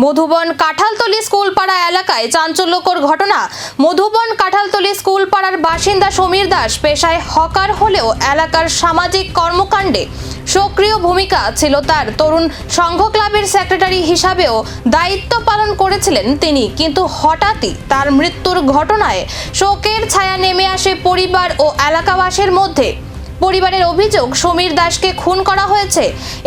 মধুবন কাঁঠালতলী স্কুলপাড়া এলাকায় চাঞ্চল্যকর ঘটনা। মধুবন কাঁঠালতলী স্কুলপাড়ার বাসিন্দা সমীর দাস পেশায় হকার হলেও এলাকার সামাজিক কর্মকাণ্ডে সক্রিয় ভূমিকা ছিল তার। তরুণ সংঘ ক্লাবের সেক্রেটারি হিসাবেও দায়িত্ব পালন করেছিলেন তিনি, কিন্তু হঠাৎই তার মৃত্যুর ঘটনায় শোকের ছায়া নেমে আসে পরিবার ও এলাকাবাসীর মধ্যে। পরিবারের অভিযোগ, সমীর দাসকে খুন করা হয়েছে।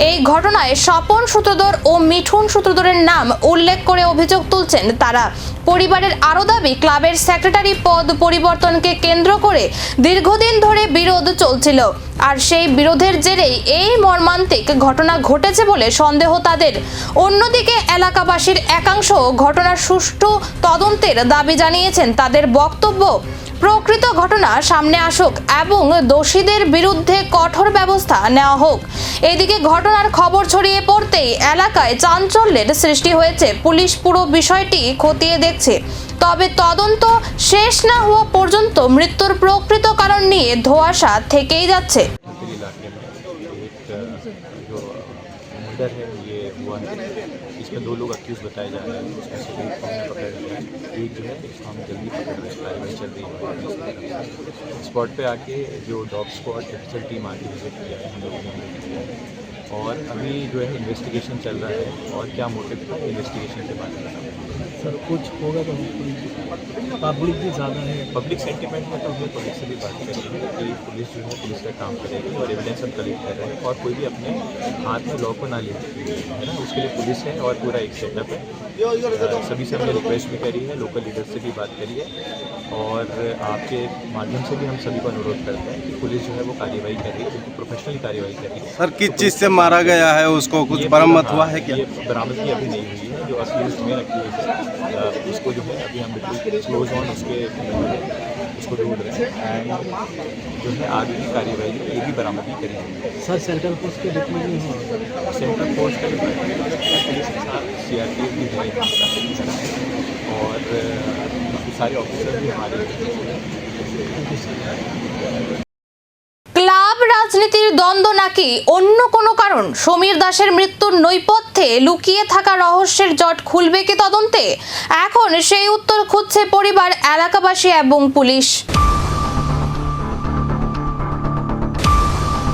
এই ঘটনায় স্বপন সূত্রধর ও মিঠুন সূত্রধরের নাম উল্লেখ করে অভিযোগ তুলছেন তারা। পরিবারের আরও দাবি, ক্লাবের সেক্রেটারি পদ পরিবর্তনকে কেন্দ্র করে দীর্ঘদিন ধরে বিরোধ চলছিল, আর সেই বিরোধের জেরেই এই মর্মান্তিক ঘটনা ঘটেছে বলে সন্দেহ তাদের। অন্যদিকে এলাকাবাসীর একাংশ ঘটনার সুষ্ঠু তদন্তের দাবি জানিয়েছেন। তাদের বক্তব্য, প্রকৃত ঘটনা সামনে আসুক এবং দোষীদের বিরুদ্ধে কঠোর ব্যবস্থা নেওয়া হোক। এদিকে ঘটনার খবর ছড়িয়ে পড়তেই এলাকায় চাঞ্চল্যের সৃষ্টি হয়েছে। পুলিশ পুরো বিষয়টি খতিয়ে দেখছে, তবে তদন্ত শেষ না হওয়া পর্যন্ত মৃত্যুর প্রকৃত কারণ নিয়ে ধোঁয়াশা থেকেই যাচ্ছে। इसमें दो लोग अक्यूज बताए जा रहे हैं, उसमें से एक हमने पकड़ लिया है, एक जो है इसको हम जल्दी पकड़ रहे हैं, कार्रवाई चल रही है। स्पॉट पे आके जो डॉग स्क्वाड एफएसएल टीम आके विजिट किया है, हम लोगों ने विजिट किया है, और अभी जो है इन्वेस्टिगेशन चल रहा है और क्या मोटिव था इन्वेस्टिगेशन के बाद सर कुछ होगा तो पब्लिक भी ज़्यादा है। पब्लिक सेंटिमेंट में तो हमने पुलिस से भी बात करी है कि पुलिस जो है पुलिस का काम करेगी और एविडेंस हम कलेक्ट कर रहे हैं, और कोई भी अपने हाथ में लॉ को ना ले, है ना, उसके लिए पुलिस है और पूरा एक सेटअप है। सभी से हमने रिक्वेस्ट भी करी है, लोकल लीडर से भी बात करी है, और आपके माध्यम से भी हम सभी को अनुरोध करते हैं कि पुलिस जो है वो कार्रवाई कर रही है, बिल्कुल प्रोफेशनली कार्रवाई कर रही है। सर किस चीज़ से मारा गया है, उसको कुछ बरामद हुआ है क्या? ये बरामदगी अभी नहीं हुई है, जो अक्यूज में अक्यूज है उसको जो है अभी हम बिल्कुल क्लोज ऑन उसको ढूंढ रहे हैं, एंड जो है आगे की कार्रवाई ये भी बरामदगी करेंगे। सर सेंट्रल फोर्स के डिप्लॉय नहीं हुआ? सेंट्रल फोर्स का पुलिस के साथ सीआरपीएफ भी है यहाँ का, और सारे ऑफिसर भी हमारे। ক্লাব রাজনীতির দ্বন্দ্ব নাকি অন্য কোনো কারণ? সমীর দাসের মৃত্যুর নৈপথ্যে লুকিয়ে থাকা রহস্যের জট খুলবে কি তদন্তে? এখন সেই উত্তর খুঁজছে পরিবার, এলাকাবাসী এবং পুলিশ।